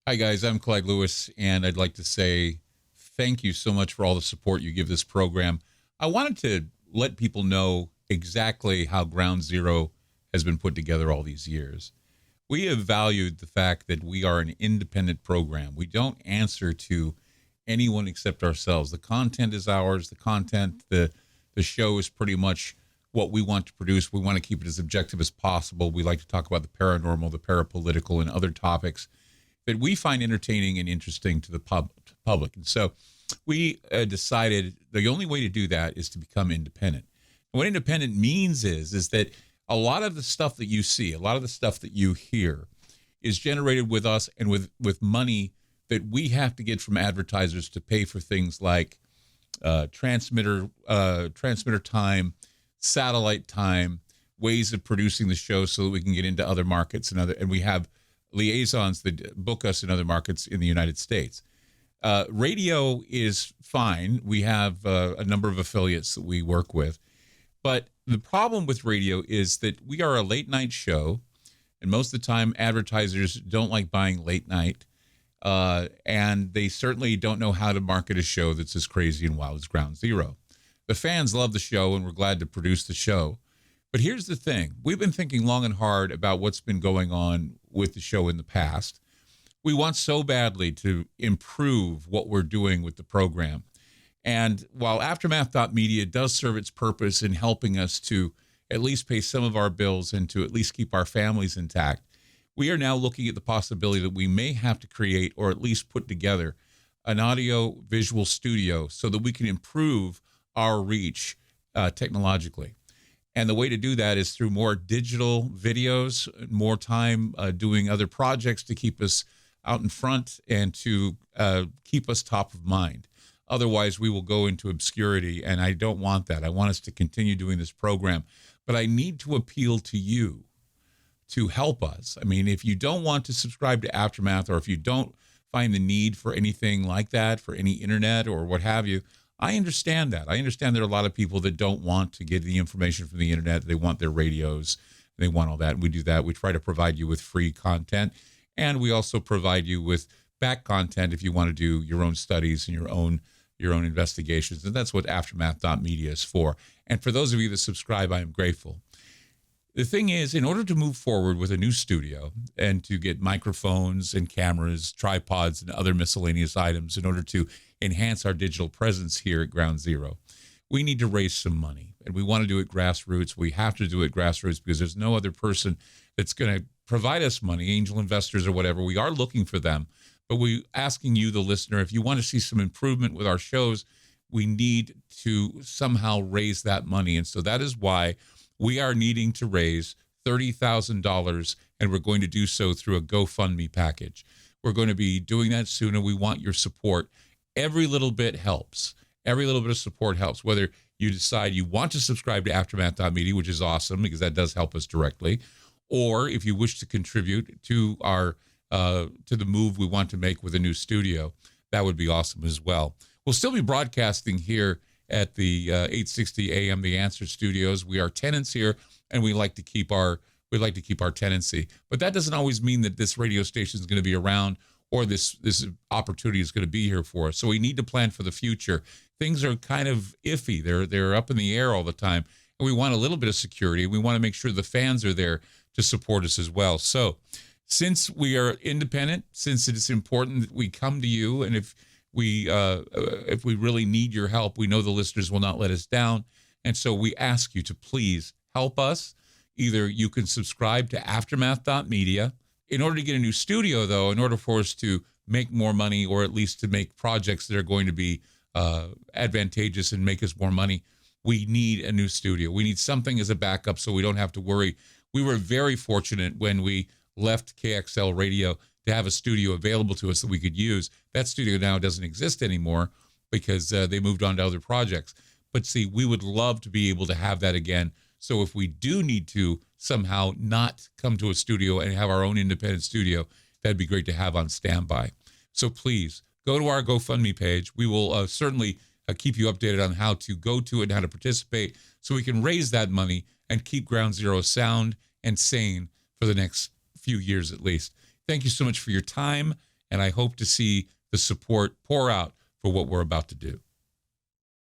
Hi, guys. I'm Clyde Lewis, and I'd like to say thank you so much for all the support you give this program. I wanted to let people know exactly how Ground Zero has been put together all these years. We have valued the fact that we are an independent program. We don't answer to anyone except ourselves. The content is ours. The show is pretty much what we want to produce. We want to keep it as objective as possible. We like to talk about the paranormal, the parapolitical, and other topics that we find entertaining and interesting to the public. And so we decided the only way to do that is to become independent. And what independent means is that a lot of the stuff that you see, a lot of the stuff that you hear is generated with us and with money that we have to get from advertisers to pay for things like transmitter time, satellite time, ways of producing the show so that we can get into other markets and we have liaisons that book us in other markets in the United States. Radio is fine. We have a number of affiliates that we work with. But the problem with radio is that we are a late night show. And most of the time, advertisers don't like buying late night. And they certainly don't know how to market a show that's as crazy and wild as Ground Zero. The fans love the show, and we're glad to produce the show. But here's the thing. We've been thinking long and hard about what's been going on with the show in the past. We want so badly to improve what we're doing with the program. And while Aftermath.media does serve its purpose in helping us to at least pay some of our bills and to at least keep our families intact, we are now looking at the possibility that we may have to create or at least put together an audio visual studio so that we can improve our reach technologically. And the way to do that is through more digital videos, more time doing other projects to keep us out in front and to keep us top of mind. Otherwise, we will go into obscurity, and I don't want that. I want us to continue doing this program. But I need to appeal to you to help us. I mean, if you don't want to subscribe to Aftermath, or if you don't find the need for anything like that, for any internet or what have you, I understand that. I understand there are a lot of people that don't want to get the information from the internet. They want their radios. They want all that. And we do that. We try to provide you with free content. And we also provide you with back content if you want to do your own studies and your own investigations. And that's what Aftermath.media is for. And for those of you that subscribe, I am grateful. The thing is, in order to move forward with a new studio and to get microphones and cameras, tripods, and other miscellaneous items in order to enhance our digital presence here at Ground Zero, we need to raise some money. And we want to do it grassroots. We have to do it grassroots because there's no other person that's going to provide us money, angel investors or whatever. We are looking for them. But we're asking you, the listener, if you want to see some improvement with our shows, we need to somehow raise that money. And so that is why we are needing to raise $30,000, and we're going to do so through a GoFundMe package. We're going to be doing that soon, and we want your support. Every little bit helps. Every little bit of support helps, whether you decide you want to subscribe to Aftermath.media, which is awesome because that does help us directly, or if you wish to contribute to our to the move we want to make with a new studio, that would be awesome as well. We'll still be broadcasting here at the 860 AM The Answer Studios. We are tenants here, and we like to keep our tenancy. But that doesn't always mean that this radio station is going to be around or this opportunity is going to be here for us. So we need to plan for the future. Things are kind of iffy. They're up in the air all the time, and we want a little bit of security. We want to make sure the fans are there to support us as well. So since we are independent, since it is important that we come to you, and if we really need your help, we know the listeners will not let us down. And so we ask you to please help us. Either you can subscribe to Aftermath.media. In order to get a new studio, though, in order for us to make more money, or at least to make projects that are going to be advantageous and make us more money, we need a new studio. We need something as a backup so we don't have to worry. We were very fortunate when we left KXL Radio to have a studio available to us that we could use. That studio now doesn't exist anymore because they moved on to other projects. But see, we would love to be able to have that again. So if we do need to somehow not come to a studio and have our own independent studio, that'd be great to have on standby. So please go to our GoFundMe page. We will certainly keep you updated on how to go to it and how to participate so we can raise that money and keep Ground Zero sound and sane for the next few years at least. Thank you so much for your time and I hope to see the support pour out for what we're about to do.